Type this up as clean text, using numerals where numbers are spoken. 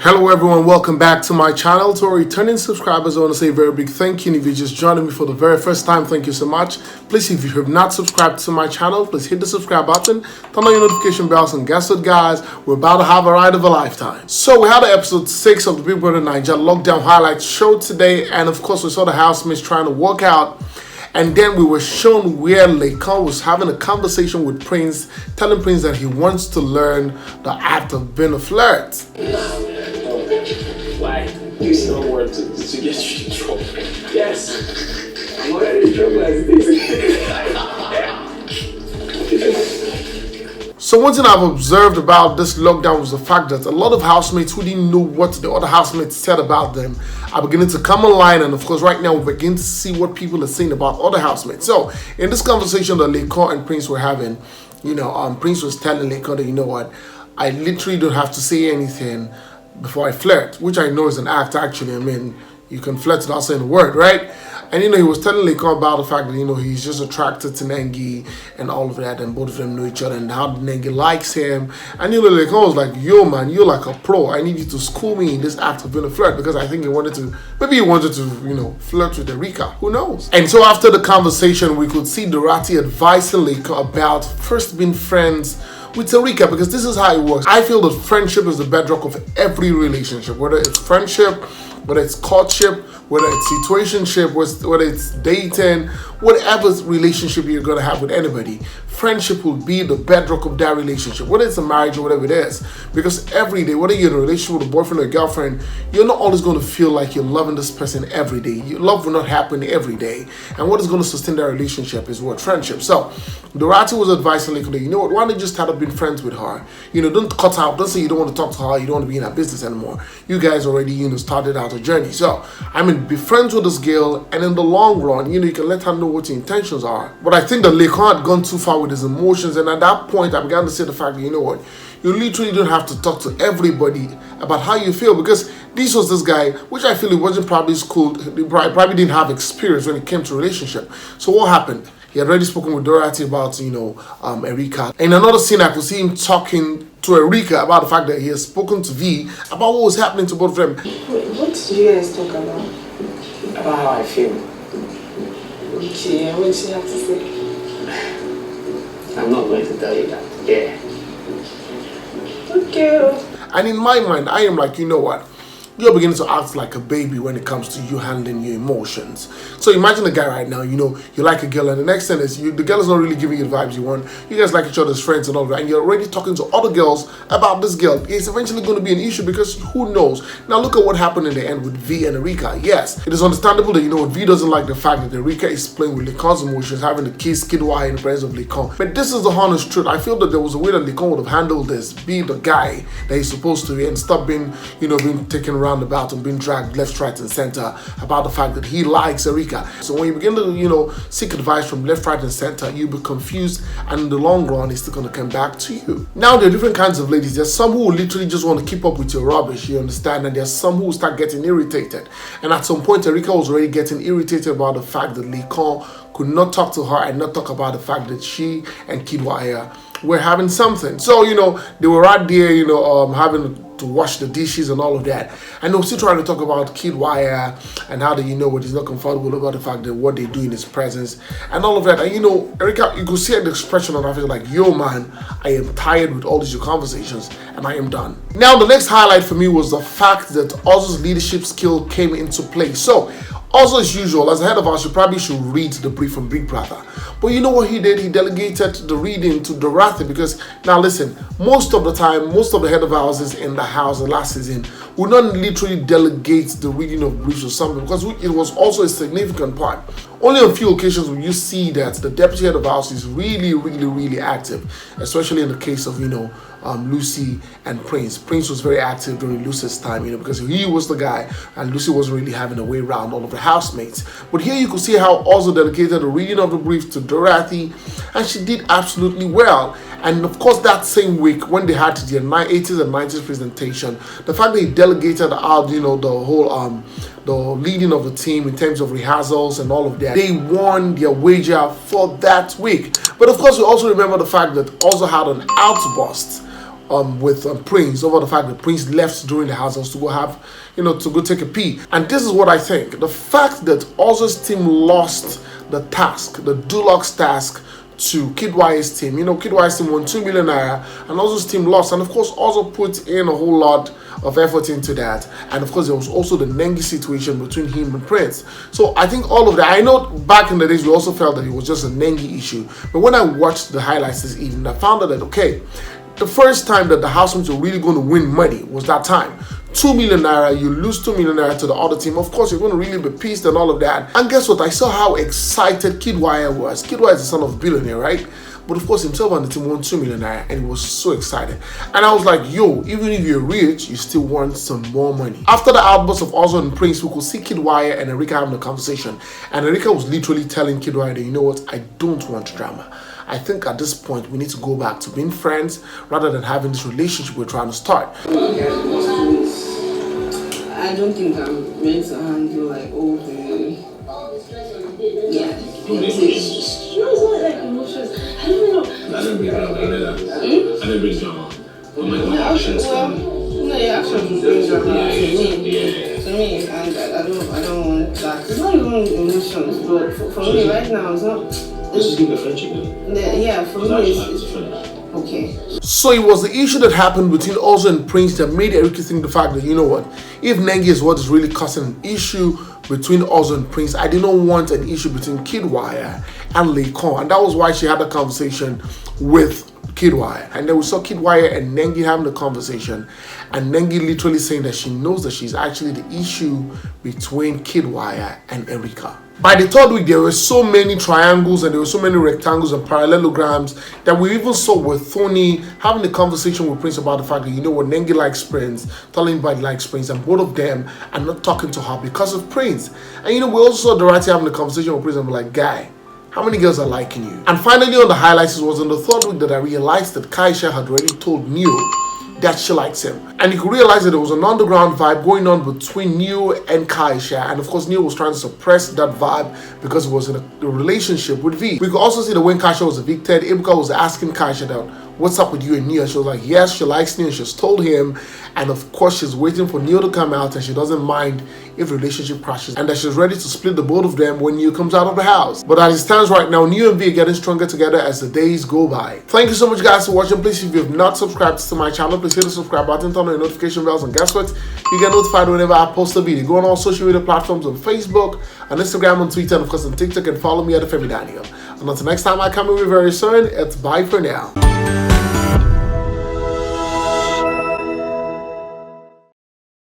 Hello everyone, welcome back to my channel. To our returning subscribers, I want to say a very big thank you. And if you're just joining me for the very first time, thank you so much. Please, if you have not subscribed to my channel, please hit the subscribe button, turn on your notification bells, and guess what guys, we're about to have a ride of a lifetime. So we had episode 6 of the Bbnaija lockdown highlights show today, and of course we saw the housemates trying to work out. And then we were shown where Laycon was having a conversation with Prince, telling Prince that he wants to learn the act of being a flirt. Why? Use no word to get you in trouble. Yes. I'm already in trouble as this. So one thing I've observed about this lockdown was the fact that a lot of housemates who didn't know what the other housemates said about them are beginning to come online, and of course right now we begin to see what people are saying about other housemates. So in this conversation that Laycon and Prince were having, Prince was telling Laycon that, you know what, I literally don't have to say anything before I flirt, which I know is an act actually. I mean, you can flirt without saying a word, right? And he was telling Laycon about the fact that he's just attracted to Nengi and all of that, and both of them know each other and how Nengi likes him. And Laycon was like, yo man, you're like a pro. I need you to school me in this act of being a flirt, because I think he wanted to flirt with Erika. Who knows? And so after the conversation, we could see Dorothy advising Laycon about first being friends with Erika, because this is how it works. I feel that friendship is the bedrock of every relationship, whether it's friendship, whether it's courtship, whether it's situationship, whether it's dating, whatever relationship you're going to have with anybody, friendship will be the bedrock of that relationship, whether it's a marriage or whatever it is. Because every day, whether you're in a relationship with a boyfriend or a girlfriend, you're not always going to feel like you're loving this person every day. Your love will not happen every day. And what is going to sustain that relationship is what? Friendship. So Dorothy was advising Laycon, you know what, why don't you just start up being friends with her? Don't cut out, don't say you don't want to talk to her, you don't want to be in her business anymore. You guys already, started out a journey. So, be friends with this girl, and in the long run, you can let her know what your intentions are. But I think that Laycon had gone too far with his emotions, and at that point, I began to say the fact that, you know what, you literally don't have to talk to everybody about how you feel, because this was this guy, which I feel he wasn't probably schooled, he probably didn't have experience when it came to relationship. So what happened? He had already spoken with Dorothy about, Erika. In another scene, I could see him talking to Erika about the fact that he has spoken to V about what was happening to both of them. Wait, what did you guys talk about? About how I feel. Okay, what did she have to say? I'm not going to tell you that. Yeah. Okay. And in my mind, I am like, you know what? You're beginning to act like a baby when it comes to you handling your emotions. So imagine a guy right now, you like a girl, and the next thing is the girl is not really giving you the vibes you want. You guys like each other's friends and all that, and you're already talking to other girls about this girl. It's eventually going to be an issue, because who knows? Now look at what happened in the end with V and Erika. Yes, it is understandable that V doesn't like the fact that Erika is playing with Laycon's emotions, having to kiss Kiddwaya in the presence of Laycon. But this is the honest truth. I feel that there was a way that Laycon would have handled this, be the guy that he's supposed to be, and stop being, being taken around about and being dragged left, right, and center about the fact that he likes Erika. So when you begin to, seek advice from left, right, and center, you'll be confused, and in the long run, it's still going to come back to you. Now, there are different kinds of ladies. There's some who will literally just want to keep up with your rubbish, you understand? And there's some who will start getting irritated. And at some point, Erika was already getting irritated about the fact that Laycon could not talk to her and not talk about the fact that she and Kiddwaya were having something. So, they were right there, having to wash the dishes and all of that. And they were still trying to talk about Kiddwaya and how he's not comfortable about the fact that what they do in his presence and all of that. And Erika, you could see the expression on her face like, yo man, I am tired with all these conversations and I am done. Now, the next highlight for me was the fact that Ozo's leadership skill came into play. So, also, as usual, as a head of house, you probably should read the brief from Big Brother. But you know what he did? He delegated the reading to Dorothy, because, now listen, most of the time, most of the head of houses in the house the last season would not literally delegate the reading of briefs or something, because it was also a significant part. Only on a few occasions will you see that the deputy head of house is really, really, really active, especially in the case of, Lucy and Prince. Prince was very active during Lucy's time, because he was the guy, and Lucy wasn't really having a way around all of the housemates. But here you could see how also delegated the reading of the brief to Dorothy, and she did absolutely well. And of course, that same week when they had their 80s and 90s presentation, the fact that he delegated out, the whole the leading of the team in terms of rehearsals and all of that, they won their wager for that week. But of course, we also remember the fact that also had an outburst with Prince over the fact that Prince left during the house to go have, to go take a pee. And this is what I think. The fact that Ozo's team lost the task, the Dulux task, to Kiddwaya's team. Kiddwaya's team won 2 million naira and Ozo's team lost. And of course, Ozo put in a whole lot of effort into that. And of course, there was also the Nengi situation between him and Prince. So I think all of that, I know back in the days, we also felt that it was just a Nengi issue. But when I watched the highlights this evening, I found out that, okay, the first time that the housemates were really going to win money was that time. 2 million naira, you lose 2 million naira to the other team. Of course, you're going to really be pissed and all of that. And guess what? I saw how excited Kiddwaya was. Kiddwaya is the son of a billionaire, right? But of course, himself and the team won 2 million naira, and he was so excited. And I was like, yo, even if you're rich, you still want some more money. After the outburst of Ozo and Prince, we could see Kiddwaya and Erika having a conversation. And Erika was literally telling Kiddwaya that, you know what, I don't want drama. I think at this point, we need to go back to being friends rather than having this relationship we're trying to start. I don't think I'm ready to handle like all the It's not like emotions. I don't know. I don't bring drama. I don't bring drama. My actions. No, your actions bring drama to me, and I don't want that. It's not even emotions, but for me right now, it's not. Let's just give a friendship then. Yeah, for me it's okay. So it was the issue that happened between Ozo and Prince that made Erika think the fact that, you know what, if Nengi is what is really causing an issue between Ozo and Prince, I did not want an issue between Kiddwaya and Laycon. And that was why she had a conversation with Kiddwaya. And then we saw Kiddwaya and Nengi having a conversation. And Nengi literally saying that she knows that she's actually the issue between Kiddwaya and Erika. By the third week, there were so many triangles and there were so many rectangles and parallelograms that we even saw with Tony having a conversation with Prince about the fact that, you know what, Nengi likes Prince, telling him he likes Prince, and both of them are not talking to her because of Prince. And we also saw Dorothy having a conversation with Prince and be like, guy, how many girls are liking you? And finally on the highlights, it was on the third week that I realized that Kaisha had already told Neo that she likes him. And you could realize that there was an underground vibe going on between Neo and Kaisha. And of course, Neo was trying to suppress that vibe because he was in a relationship with V. We could also see that when Kaisha was evicted, Ebuka was asking Kaisha that, what's up with you and Neo? She was like, yes, she likes Neo. She's told him. And of course, she's waiting for Neo to come out and she doesn't mind if the relationship crashes and that she's ready to split the both of them when Neo comes out of the house. But as it stands right now, Neo and V are getting stronger together as the days go by. Thank you so much guys for watching. Please, if you have not subscribed to my channel, please hit the subscribe button, turn on your notification bells, and guess what? You get notified whenever I post a video. Go on all social media platforms on Facebook, on Instagram, on Twitter, and of course on TikTok, and follow me at Olufemi. And until next time I come in with very soon, it's bye for now.